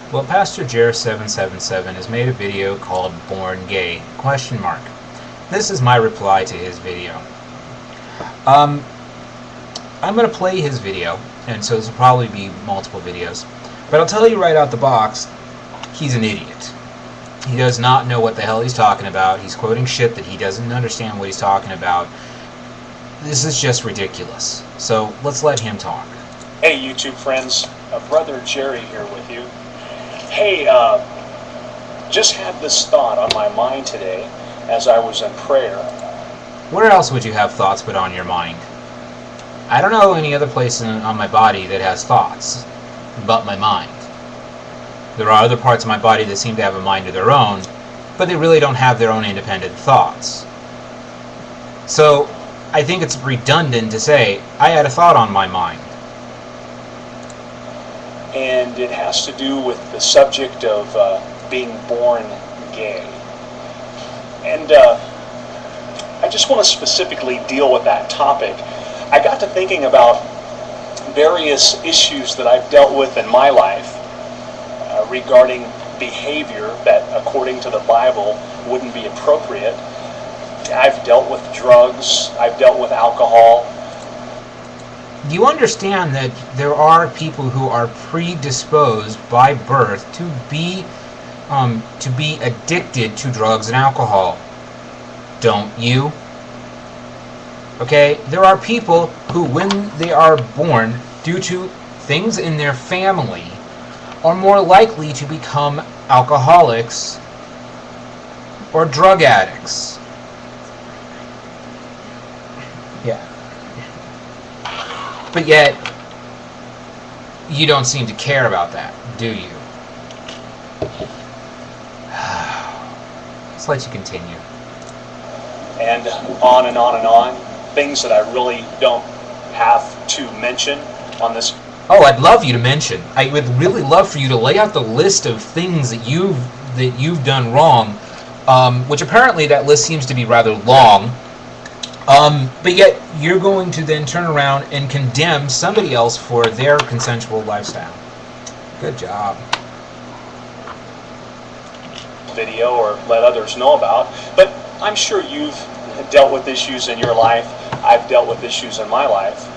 Well, Pastor Jer777 has made a video called Born Gay? This is my reply to his video. I'm going to play his video, and so this will probably be multiple videos. But I'll tell you right out the box, he's an idiot. He does not know what the hell he's talking about. He's quoting shit that he doesn't understand what he's talking about. This is just ridiculous. So let's let him talk. Hey YouTube friends, Brother Jerry here with you. Hey, just had this thought on my mind today as I was in prayer. Where else would you have thoughts but on your mind? I don't know any other place on my body that has thoughts but my mind. There are other parts of my body that seem to have a mind of their own, but they really don't have their own independent thoughts. So, I think it's redundant to say, I had a thought on my mind. And it has to do with the subject of being born gay. And I just want to specifically deal with that topic. I got to thinking about various issues that I've dealt with in my life regarding behavior that, according to the Bible, wouldn't be appropriate. I've dealt with drugs, I've dealt with alcohol. Do you understand that there are people who are predisposed by birth to be addicted to drugs and alcohol? Don't you? Okay, there are people who, when they are born, due to things in their family, are more likely to become alcoholics or drug addicts. Yeah. But yet, you don't seem to care about that, do you? Let's let you continue. And on and on and on. Things that I really don't have to mention on this. Oh, I'd love you to mention. I would really love for you to lay out the list of things that you've done wrong, which apparently that list seems to be rather long. But yet you're going to then turn around and condemn somebody else for their consensual lifestyle. Good job. Video or let others know about, but I'm sure you've dealt with issues in your life. I've dealt with issues in my life.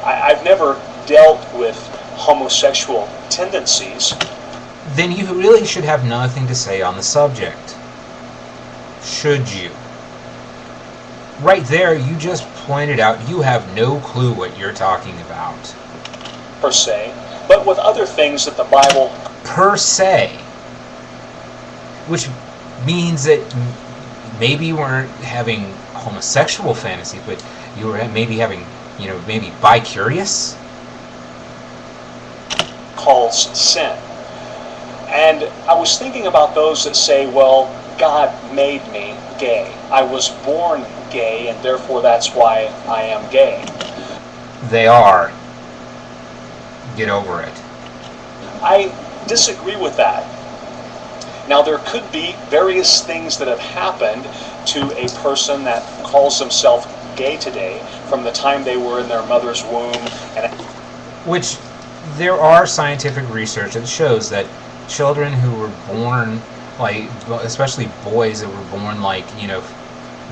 I've never dealt with homosexual tendencies. Then you really should have nothing to say on the subject. Should you? Right there, you just pointed out you have no clue what you're talking about. Per se, but with other things that the Bible... Per se. Which means that maybe you weren't having homosexual fantasies, but you were maybe having, maybe bi-curious? Calls sin. And I was thinking about those that say, well, God made me gay. I was born gay, and therefore that's why I am gay. They are. Get over it. I disagree with that. Now, there could be various things that have happened to a person that calls themselves gay today from the time they were in their mother's womb. Which there are scientific research that shows that children who were born, like, especially boys that were born like,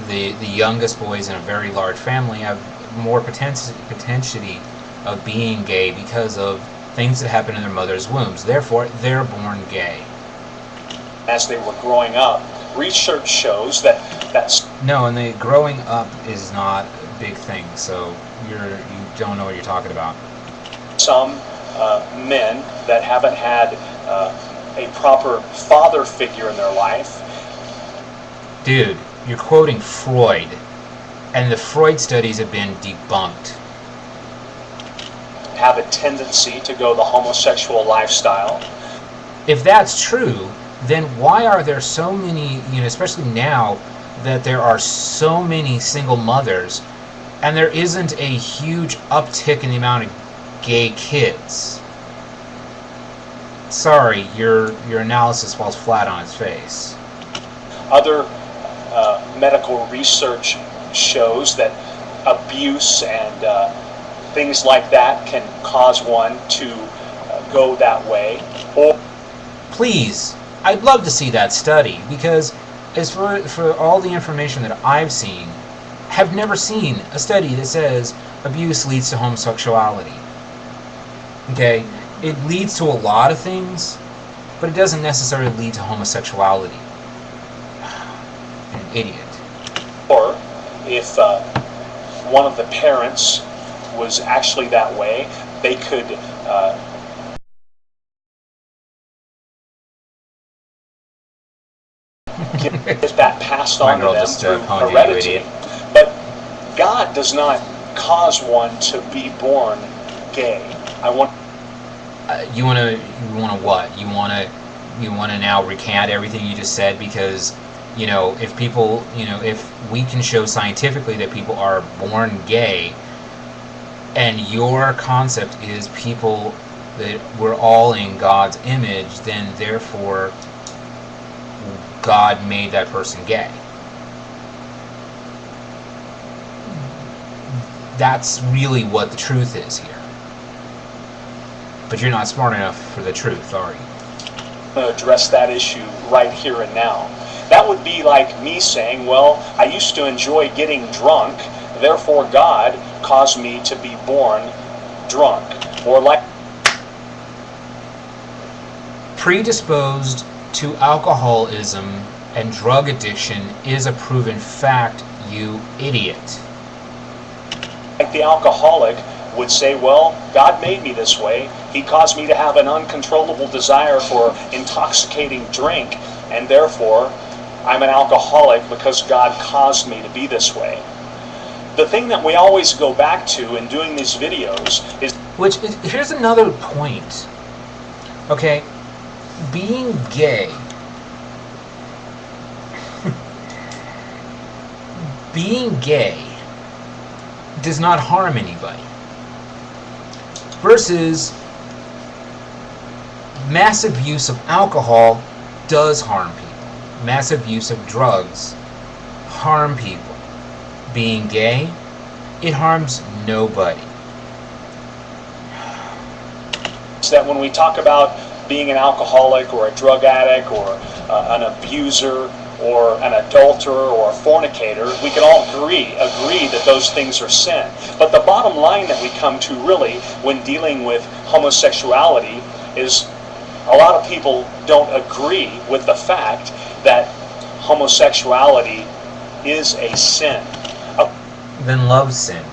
the youngest boys in a very large family have more potentiality of being gay because of things that happen in their mother's wombs. Therefore, they're born gay. As they were growing up, research shows that's... No, and the growing up is not a big thing, so you don't know what you're talking about. Some men that haven't had a proper father figure in their life. Dude, you're quoting Freud, and the Freud studies have been debunked. Have a tendency to go the homosexual lifestyle. If that's true, then why are there so many, especially now that there are so many single mothers, and there isn't a huge uptick in the amount of gay kids? Sorry, your analysis falls flat on its face. Other medical research shows that abuse and things like that can cause one to go that way. Or please, I'd love to see that study, because as for all the information that I've seen, have never seen a study that says abuse leads to homosexuality. Okay? It leads to a lot of things, but it doesn't necessarily lead to homosexuality. An idiot. Or if one of the parents was actually that way, they could get that passed on to them through heredity. But God does not cause one to be born gay. You want to what? You want to now recant everything you just said, because if people, if we can show scientifically that people are born gay, and your concept is people that we're all in God's image, then therefore God made that person gay. That's really what the truth is here. But you're not smart enough for the truth, are you? I'm going to address that issue right here and now. That would be like me saying, well, I used to enjoy getting drunk, therefore God caused me to be born drunk. Or like predisposed to alcoholism and drug addiction is a proven fact, you idiot. Like the alcoholic would say, well, God made me this way. He caused me to have an uncontrollable desire for intoxicating drink, and therefore I'm an alcoholic because God caused me to be this way. The thing that we always go back to in doing these videos is... Here's another point. Okay, being gay... being gay does not harm anybody. Versus massive use of alcohol does harm people. Massive use of drugs harm people. Being gay, it harms nobody. That when we talk about being an alcoholic or a drug addict or an abuser or an adulterer or a fornicator, we can all agree that those things are sin. But the bottom line that we come to really when dealing with homosexuality is a lot of people don't agree with the fact that homosexuality is a sin. Then love sin.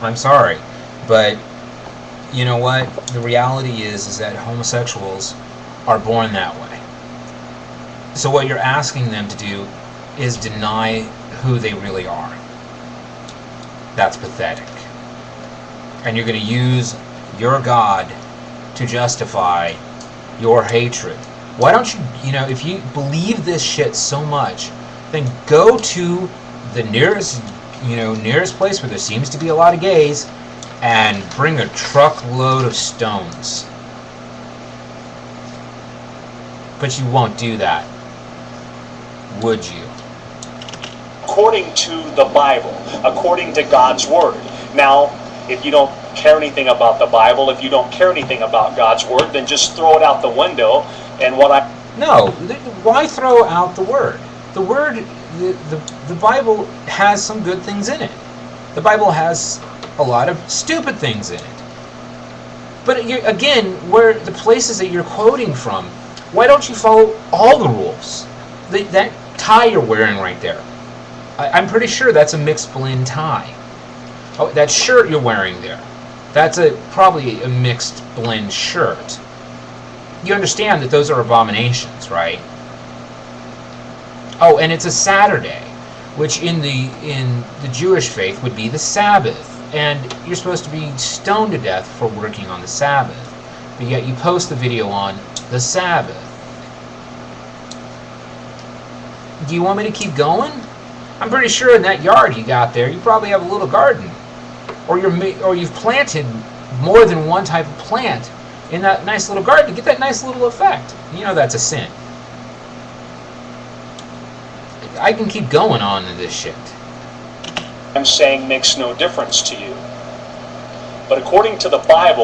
I'm sorry, but you know what? The reality is that homosexuals are born that way. So what you're asking them to do is deny who they really are. That's pathetic. And you're going to use your God to justify your hatred. Why don't you, if you believe this shit so much, then go to the nearest place where there seems to be a lot of gays and bring a truckload of stones. But you won't do that, would you? According to the Bible, according to God's Word. Now, if you don't care anything about the Bible, if you don't care anything about God's Word, then just throw it out the window. And No, why throw out the Word? The Word, the Bible has some good things in it. The Bible has a lot of stupid things in it. But again, where the places that you're quoting from, why don't you follow all the rules? That tie you're wearing right there, I'm pretty sure that's a mixed blend tie. Oh, that shirt you're wearing there, that's probably a mixed blend shirt. You understand that those are abominations, right? Oh, and it's a Saturday, which in the Jewish faith would be the Sabbath. And you're supposed to be stoned to death for working on the Sabbath. But yet you post the video on the Sabbath. Do you want me to keep going? I'm pretty sure in that yard you got there, you probably have a little garden. Or you've planted more than one type of plant in that nice little garden to get that nice little effect. That's a sin. I can keep going on to this shit. I'm saying makes no difference to you. But according to the Bible,